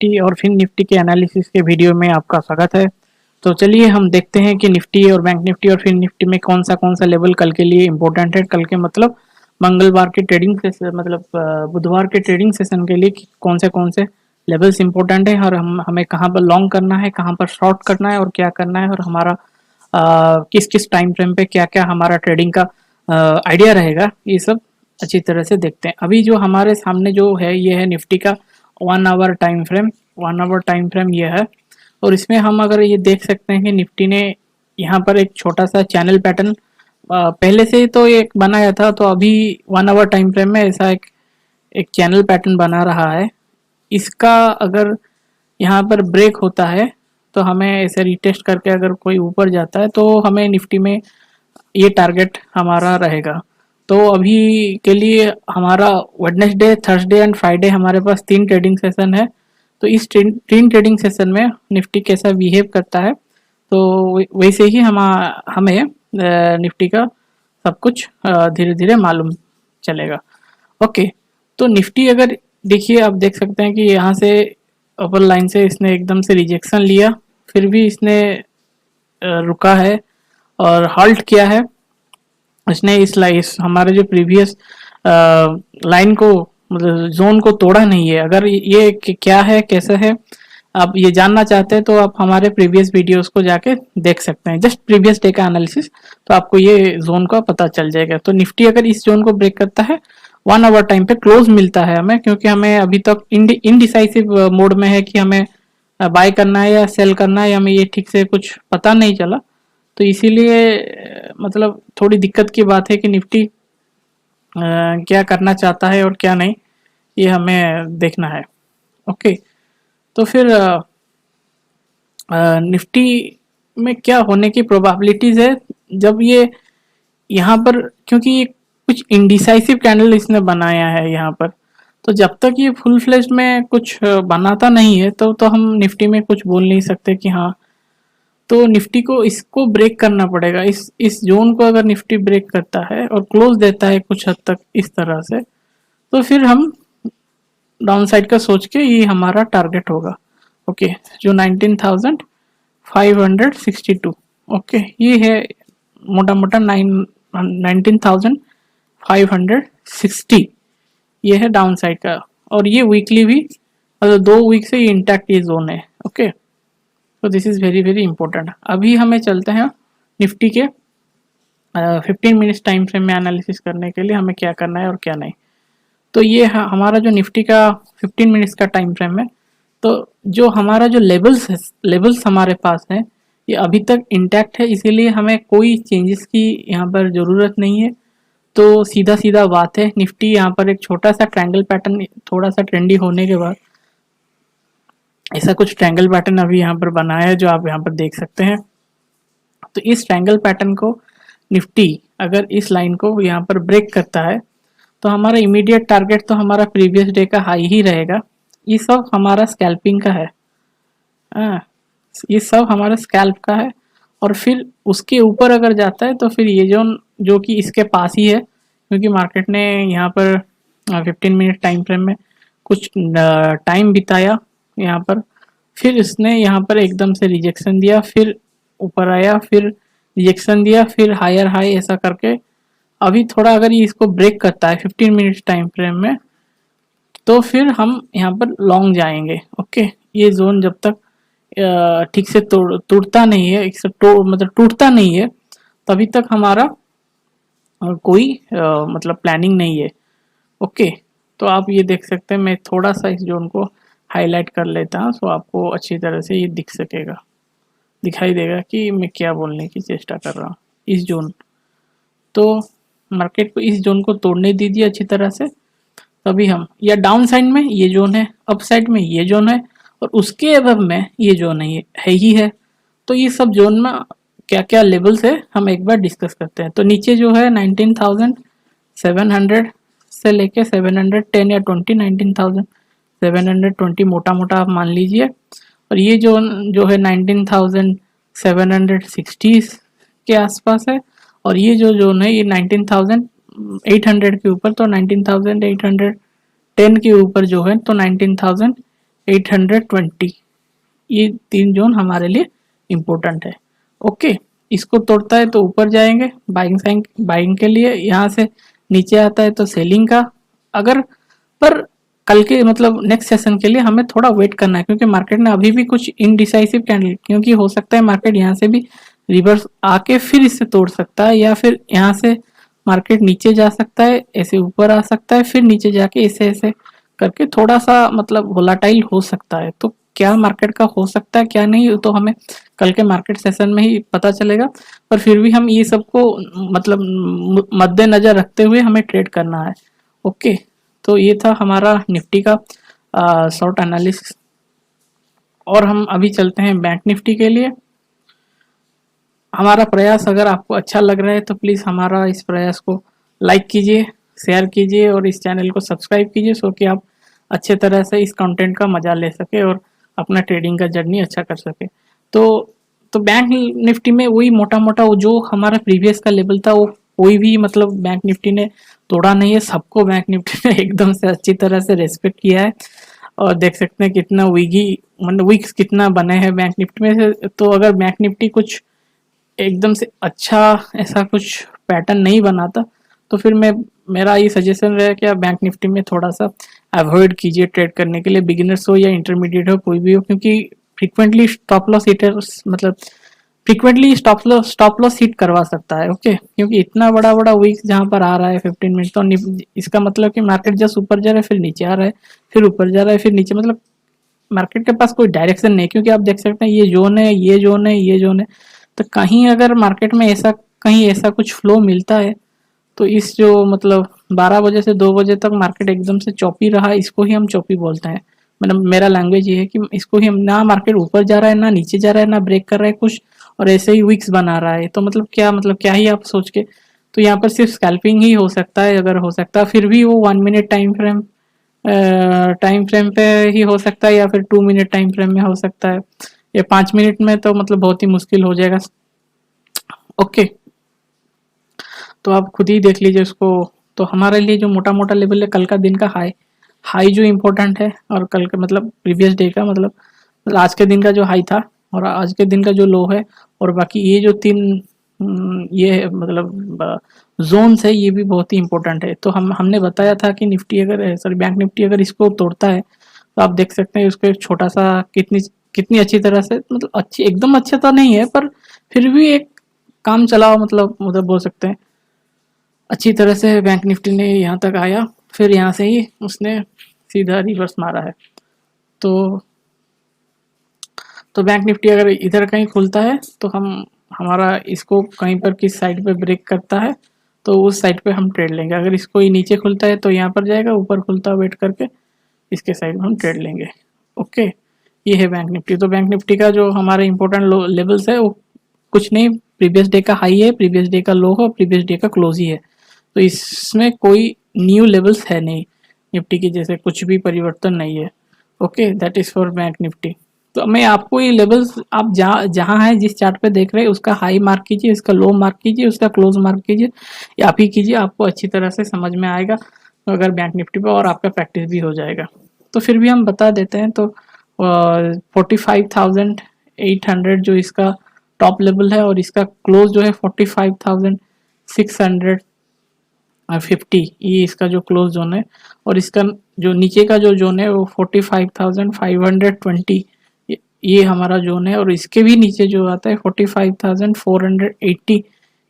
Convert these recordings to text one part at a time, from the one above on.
Nifty और फिर Nifty के एनालिसिस के वीडियो में आपका स्वागत है। तो चलिए हम देखते हैं कि निफ्टी और बैंक निफ्टी और फिर निफ्टी में कौन सा लेवल कल के लिए इम्पोर्टेंट है। कल के मतलब मंगलवार के ट्रेडिंग सेशन मतलब बुधवार के ट्रेडिंग सेशन के लिए कौन से लेवल्स इंपॉर्टेंट है और हमें कहाँ पर लॉन्ग करना है, कहाँ पर शॉर्ट करना है और क्या करना है, और हमारा किस किस टाइम फ्रेम पे क्या क्या हमारा ट्रेडिंग का आइडिया रहेगा, ये सब अच्छी तरह से देखते हैं। अभी जो हमारे सामने जो है ये है निफ्टी का 1 hour time frame. 1 hour time frame ये है, और इसमें हम अगर ये देख सकते हैं कि निफ्टी ने यहाँ पर एक छोटा सा चैनल पैटर्न पहले से ही तो एक बनाया था, तो अभी 1 आवर टाइम फ्रेम में ऐसा एक एक चैनल पैटर्न बना रहा है। इसका अगर यहाँ पर ब्रेक होता है तो हमें ऐसे रिटेस्ट करके अगर कोई ऊपर जाता है तो हमें निफ्टी में ये टारगेट हमारा रहेगा। तो अभी के लिए हमारा वेडनेसडे, थर्सडे एंड फ्राइडे हमारे पास 3 ट्रेडिंग सेशन है। तो इस 3 ट्रेडिंग सेशन में निफ्टी कैसा बिहेव करता है, तो वैसे ही हमें निफ्टी का सब कुछ धीरे धीरे मालूम चलेगा। ओके, तो निफ्टी अगर देखिए, आप देख सकते हैं कि यहाँ से अपर लाइन से इसने एकदम से रिजेक्शन लिया, फिर भी इसने रुका है और हॉल्ट किया है। इसने इस हमारे जो प्रीवियस लाइन को मतलब जोन को तोड़ा नहीं है। अगर ये क्या है, कैसा है, आप ये जानना चाहते हैं तो आप हमारे प्रीवियस वीडियोस को जाके देख सकते हैं, जस्ट प्रीवियस डे का एनालिसिस, तो आपको ये जोन का पता चल जाएगा। तो निफ्टी अगर इस जोन को ब्रेक करता है, 1 आवर टाइम पे क्लोज मिलता है हमें, क्योंकि हमें अभी तक इनडिसाइसिव मोड में है कि हमें बाय करना है या सेल करना है, हमें ये ठीक से कुछ पता नहीं चला। तो इसीलिए मतलब थोड़ी दिक्कत की बात है कि निफ्टी क्या करना चाहता है और क्या नहीं, ये हमें देखना है। ओके, तो फिर निफ्टी में क्या होने की प्रोबेबिलिटीज है जब ये यहाँ पर, क्योंकि ये कुछ इंडिसाइसिव कैंडल इसने बनाया है यहाँ पर, तो जब तक ये फुल फ्लेज में कुछ बनाता नहीं है तो हम निफ्टी में कुछ बोल नहीं सकते कि हाँ। तो निफ्टी को इसको ब्रेक करना पड़ेगा। इस जोन को अगर निफ्टी ब्रेक करता है और क्लोज देता है कुछ हद तक इस तरह से, तो फिर हम डाउन साइड का सोच के ये हमारा टारगेट होगा। ओके, जो 19,562, ओके, ये है मोटा मोटा 19,560, ये है डाउन साइड का। और ये वीकली भी मतलब 2 वीक से ये इंटैक्ट ये जोन है। ओके, तो this is very very important. अभी हमें चलते हैं निफ्टी के 15 मिनट्स टाइम फ्रेम में एनालिसिस करने के लिए हमें क्या करना है और क्या नहीं। तो ये हमारा जो निफ्टी का 15 मिनट्स का टाइम फ्रेम है, तो जो हमारा जो लेवल्स हमारे पास है ये अभी तक इंटैक्ट है, इसीलिए हमें कोई चेंजेस की यहाँ पर ज़रूरत नहीं है। तो सीधा सीधा बात है, निफ्टी यहाँ पर एक छोटा सा ट्रायंगल पैटर्न थोड़ा सा ट्रेंडी होने के बाद ऐसा कुछ ट्रायंगल पैटर्न अभी यहाँ पर बनाया है जो आप यहाँ पर देख सकते हैं। तो इस ट्रायंगल पैटर्न को निफ्टी अगर इस लाइन को यहाँ पर ब्रेक करता है तो हमारा इमीडिएट टारगेट तो हमारा प्रीवियस डे का हाई ही रहेगा। ये सब हमारा स्कैल्पिंग का है, ये सब हमारा स्कैल्प का है। और फिर उसके ऊपर अगर जाता है तो फिर ये जो कि इसके पास ही है, क्योंकि मार्केट ने यहाँ पर 15 मिनट टाइम फ्रेम में कुछ टाइम बिताया यहाँ पर, फिर इसने यहाँ पर एकदम से रिजेक्शन दिया, फिर ऊपर आया, फिर रिजेक्शन दिया, फिर हायर हाई, ऐसा करके अभी थोड़ा अगर ये इसको ब्रेक करता है 15 मिनट टाइम फ्रेम में, तो फिर हम यहाँ पर लॉन्ग जाएंगे। ओके, ये जोन जब तक ठीक से टूटता नहीं है, मतलब टूटता नहीं है, तभी तक हमारा कोई मतलब प्लानिंग नहीं है। ओके, तो आप ये देख सकते हैं, मैं थोड़ा सा इस जोन को हाईलाइट कर लेता हूँ तो आपको अच्छी तरह से ये दिखाई देगा कि मैं क्या बोलने की चेष्टा कर रहा हूँ। इस जोन, तो मार्केट को इस जोन को तोड़ने दीजिए अच्छी तरह से, तभी हम, या डाउन साइड में ये जोन है, अप साइड में ये जोन है, और उसके अबव में ये जोन है ही है। तो ये सब जोन में क्या क्या लेवल्स है हम एक बार डिस्कस करते हैं। तो नीचे जो है 19,700 से लेके 710 या 19,720 मोटा मोटा आप मान लीजिए, और ये जो है 19,760 के आसपास है, और ये जो जोन है ये 19,800 के ऊपर, तो 19,810 के ऊपर जो है तो 19,000 820, ये 3 जोन हमारे लिए इम्पोर्टेंट है। ओके, इसको तोड़ता है तो ऊपर जाएंगे बाइंग के लिए, यहाँ से नीचे आता है तो सेलिंग का। अगर पर कल के मतलब नेक्स्ट सेशन के लिए हमें थोड़ा वेट करना है, क्योंकि मार्केट ने अभी भी कुछ इनडिसाइसिव कैंडल, क्योंकि हो सकता है मार्केट यहाँ से भी रिवर्स आके फिर इससे तोड़ सकता है, या फिर यहाँ से मार्केट नीचे जा सकता है, ऐसे ऊपर आ सकता है, फिर नीचे जाके ऐसे ऐसे करके थोड़ा सा मतलब वोलाटाइल हो सकता है। तो क्या मार्केट का हो सकता है क्या नहीं, तो हमें कल के मार्केट सेशन में ही पता चलेगा। पर फिर भी हम ये सबको मतलब मद्देनजर रखते हुए हमें ट्रेड करना है। ओके, तो ये था हमारा निफ्टी का शॉर्ट एनालिसिस। और हम अभी चलते हैं बैंक निफ्टी के लिए। हमारा प्रयास अगर आपको अच्छा लग रहा है तो प्लीज़ हमारा इस प्रयास को लाइक कीजिए, शेयर कीजिए और इस चैनल को सब्सक्राइब कीजिए, सो कि आप अच्छे तरह से इस कंटेंट का मजा ले सके और अपना ट्रेडिंग का जर्नी अच्छा कर सके। तो बैंक निफ्टी में वही मोटा मोटा वो जो हमारा प्रीवियस का लेवल था, वो कोई भी मतलब बैंक निफ्टी ने तोड़ा नहीं है, सबको बैंक निफ्टी ने एकदम से अच्छी तरह से रेस्पेक्ट किया है। और देख सकते हैं कितना विगी मतलब विक्स कितना बने हैं बैंक निफ्टी में से। तो अगर बैंक निफ्टी कुछ एकदम से अच्छा ऐसा कुछ पैटर्न नहीं बनाता, तो फिर मेरा ये सजेशन रहेगा कि आप बैंक निफ्टी में थोड़ा सा अवॉइड कीजिए ट्रेड करने के लिए, बिगिनर्स हो या इंटरमीडिएट हो कोई भी हो, क्योंकि फ्रीक्वेंटली स्टॉप लॉस हिटर्स मतलब फ्रीक्वेंटली स्टॉप लॉस हिट करवा सकता है। ओके, क्योंकि इतना बड़ा बड़ा वीक जहाँ पर आ रहा है 15 मिनट, तो इसका मतलब कि मार्केट जस्ट ऊपर जा रहा है फिर नीचे आ रहा है, फिर ऊपर जा रहा है फिर नीचे, मतलब मार्केट के पास कोई डायरेक्शन नहीं, क्योंकि आप देख सकते हैं ये जोन है, ये जोन है, ये जोन है। तो कहीं अगर मार्केट में ऐसा कहीं ऐसा कुछ फ्लो मिलता है, तो इस जो मतलब 12 बजे से 2 बजे तक मार्केट एकदम से चौपी रहा, इसको ही हम चौपी बोलते हैं। मतलब मेरा लैंग्वेज ये है कि इसको ही हम, ना मार्केट ऊपर जा रहा है ना नीचे जा रहा है ना ब्रेक कर रहा है कुछ, और ऐसे ही विक्स बना रहा है, तो मतलब क्या ही आप सोच के, तो यहाँ पर सिर्फ स्कैल्पिंग ही हो सकता है अगर हो सकता है, फिर भी वो 1 मिनट टाइम फ्रेम पे ही हो सकता है, या फिर 2 मिनट टाइम फ्रेम में हो सकता है, या 5 मिनट में तो मतलब बहुत ही मुश्किल हो जाएगा। ओके, तो आप खुद ही देख लीजिए उसको। तो हमारे लिए जो मोटा मोटा लेवल है, कल का दिन का हाई हाई जो इम्पोर्टेंट है, और कल का मतलब प्रीवियस डे का मतलब आज के दिन का जो हाई था और आज के दिन का जो लो है, और बाकी ये जो 3 ये मतलब जोन्स है, ये भी बहुत ही इंपॉर्टेंट है। तो हमने बताया था कि निफ्टी अगर सॉरी बैंक निफ्टी अगर इसको तोड़ता है, तो आप देख सकते हैं उसको एक छोटा सा कितनी कितनी अच्छी तरह से, मतलब अच्छी एकदम अच्छा तो नहीं है, पर फिर भी एक काम चलाओ मतलब बोल सकते हैं अच्छी तरह से बैंक निफ्टी ने यहाँ तक आया, फिर यहाँ से ही उसने सीधा रिवर्स मारा है। तो तो बैंक निफ्टी अगर इधर कहीं खुलता है तो हमारा इसको कहीं पर किस साइड पे ब्रेक करता है, तो उस साइड पे हम ट्रेड लेंगे। अगर इसको ही नीचे खुलता है तो यहाँ पर जाएगा, ऊपर खुलता है वेट करके इसके साइड में हम ट्रेड लेंगे। ओके, ये है बैंक निफ्टी। तो बैंक निफ्टी का जो हमारे इंपॉर्टेंट लेवल्स है, वो कुछ नहीं, प्रीवियस डे का हाई है, प्रीवियस डे का लो है, प्रीवियस डे का क्लोज ही है। तो इसमें कोई न्यू लेवल्स है नहीं, निफ्टी की जैसे कुछ भी परिवर्तन नहीं है। Okay, that is for bank Nifty. तो मैं आपको ये लेवल्स आप जहाँ जहाँ है जिस चार्ट पे देख रहे हैं उसका हाई मार्क कीजिए, उसका लो मार्क कीजिए, उसका क्लोज मार्क कीजिए, या आप ही कीजिए, आपको अच्छी तरह से समझ में आएगा अगर बैंक निफ्टी पे, और आपका प्रैक्टिस भी हो जाएगा। तो फिर भी हम बता देते हैं। तो 45,800 जो इसका टॉप लेवल है, और इसका क्लोज जो है 45,650, ये इसका जो क्लोज जोन है, और इसका जो नीचे का जो जोन है वो 45,520, ये हमारा जोन है। और इसके भी नीचे जो आता है 45,480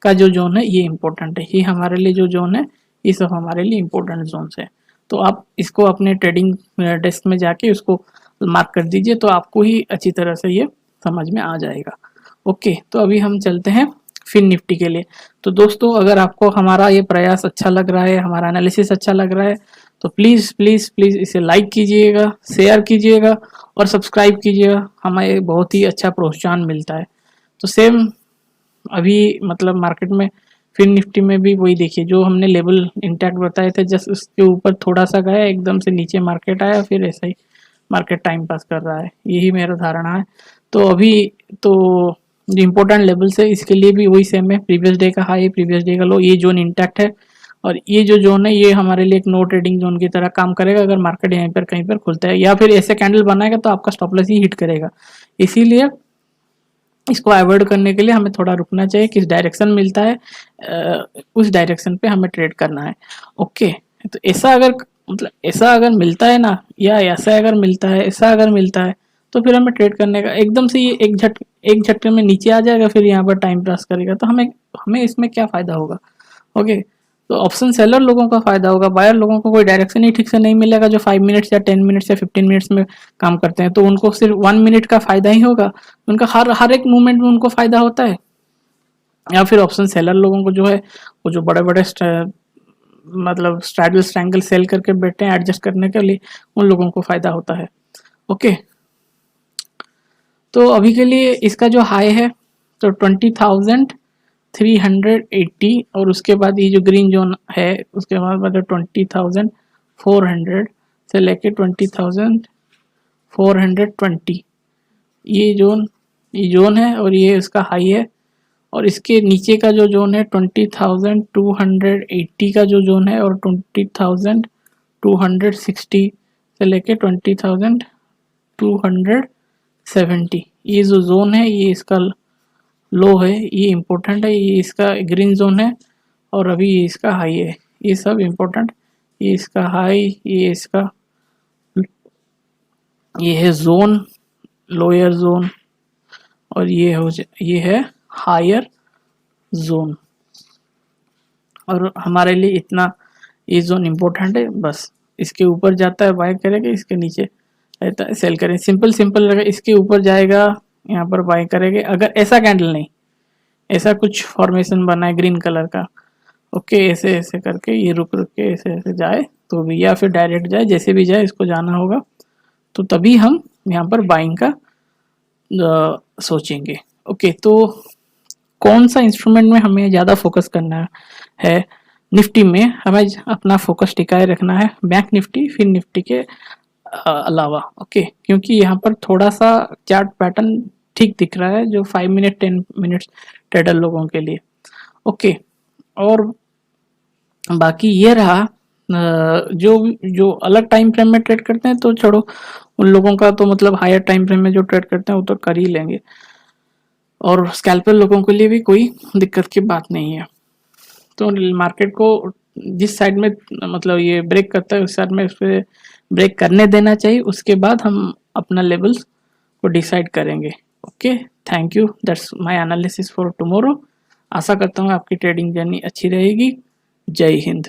का जो जोन है, ये इम्पोर्टेंट है। ये हमारे लिए जो जोन है, ये सब हमारे लिए इम्पोर्टेंट जोन्स है। तो आप इसको अपने ट्रेडिंग डेस्क में जाके उसको मार्क कर दीजिए, तो आपको ही अच्छी तरह से ये समझ में आ जाएगा। ओके, तो अभी हम चलते हैं फिन निफ्टी के लिए। तो दोस्तों, अगर आपको हमारा ये प्रयास अच्छा लग रहा है, हमारा एनालिसिस अच्छा लग रहा है, तो प्लीज़ प्लीज़ प्लीज़ इसे लाइक कीजिएगा, शेयर कीजिएगा और सब्सक्राइब कीजिएगा, हमें बहुत ही अच्छा प्रोत्साहन मिलता है। तो सेम अभी मतलब मार्केट में फिन निफ्टी में भी वही देखिए, जो हमने लेवल इंटैक्ट बताए थे, जस्ट उसके ऊपर थोड़ा सा गया, एकदम से नीचे मार्केट आया, फिर ऐसा ही मार्केट टाइम पास कर रहा है, यही मेरा धारणा है। तो अभी तो जो इम्पोर्टेंट लेवल्स है इसके लिए भी वही सेम है, प्रीवियस डे का हाई, प्रीवियस डे का लो, ये जोन इंटैक्ट है। और ये जो जोन है ये हमारे लिए एक नो ट्रेडिंग जोन की तरह काम करेगा अगर मार्केट यहीं पर कहीं पर खुलता है, या फिर ऐसे कैंडल बनाएगा तो आपका स्टॉप लॉस ही हिट करेगा। इसीलिए इसको अवॉइड करने के लिए हमें थोड़ा रुकना चाहिए, किस डायरेक्शन मिलता है उस डायरेक्शन पे हमें ट्रेड करना है। ओके, तो ऐसा अगर मतलब ऐसा अगर मिलता है ना, या ऐसा अगर मिलता है, ऐसा अगर मिलता है, तो फिर हमें ट्रेड करने का एकदम से ये एक झटके में नीचे आ जाएगा, फिर यहाँ पर टाइम पास करेगा, तो हमें हमें इसमें क्या फायदा होगा। ओके, तो ऑप्शन सेलर लोगों का फायदा होगा, बायर लोगों को कोई डायरेक्शन ही ठीक से नहीं मिलेगा, जो 5 मिनट्स या 10 मिनट्स या 15 मिनट्स में काम करते हैं, तो उनको सिर्फ 1 मिनट का फायदा ही होगा, उनका हर एक मूवमेंट में उनको फायदा होता है। या फिर ऑप्शन सेलर लोगों को जो है वो जो बड़े बड़े मतलब स्ट्रैडल स्ट्रैंगल सेल करके बैठे हैं एडजस्ट करने के लिए, उन लोगों को फायदा होता है। ओके, तो अभी के लिए इसका जो हाई है तो 20,380, और उसके बाद ये जो ग्रीन जोन है उसके बाद मतलब 20,400 से लेके 20,420, ये जोन है और ये इसका हाई है। और इसके नीचे का जो जोन है 20,280 का जो जोन है, और 20,260 से लेके 20,270, ये जो जोन है ये इसका लो है, ये इम्पोर्टेंट है, ये इसका ग्रीन जोन है, और अभी ये इसका हाई है, ये सब इम्पोर्टेंट। ये इसका हाई, ये इसका ये है जोन, लोअर जोन, और ये है हायर जोन। और हमारे लिए इतना ये जोन इम्पोर्टेंट है, बस इसके ऊपर जाता है बाय करेगा, इसके नीचे रहता है सेल करें, सिंपल रहेगा। इसके ऊपर जाएगा यहाँ पर बाय करेंगे, अगर ऐसा कैंडल नहीं, ऐसा कुछ फॉर्मेशन बना है ग्रीन कलर का, ओके, ऐसे ऐसे करके ये रुक के ऐसे ऐसे जाए तो भी, या फिर डायरेक्ट जाए, जैसे भी जाए इसको जाना होगा, तो तभी हम यहाँ पर बाइंग का सोचेंगे। ओके, तो कौन सा इंस्ट्रूमेंट में हमें ज़्यादा फोकस करना है। निफ्टी में हमें अपना फोकस टिकाए रखना है, बैंक निफ्टी फिर निफ्टी के अलावा। ओके, क्योंकि यहाँ पर थोड़ा सा चार्ट पैटर्न ठीक दिख रहा है जो 5 मिनट 10 मिनट्स ट्रेडर लोगों के लिए। ओके, और बाकी ये रहा जो जो अलग टाइम फ्रेम में ट्रेड करते हैं तो छोड़ो, उन लोगों का तो मतलब हायर टाइम फ्रेम में जो ट्रेड करते हैं वो तो कर ही लेंगे, और स्कैल्पर लोगों के लिए भी कोई दिक्कत की बात नहीं है। तो मार्केट को जिस साइड में मतलब ये ब्रेक करता है उस साइड में उस पर ब्रेक करने देना चाहिए, उसके बाद हम अपना लेवल्स को डिसाइड करेंगे। Okay, thank you, that's my analysis for tomorrow. आशा करता हूँ आपकी ट्रेडिंग जर्नी अच्छी रहेगी। जय हिंद।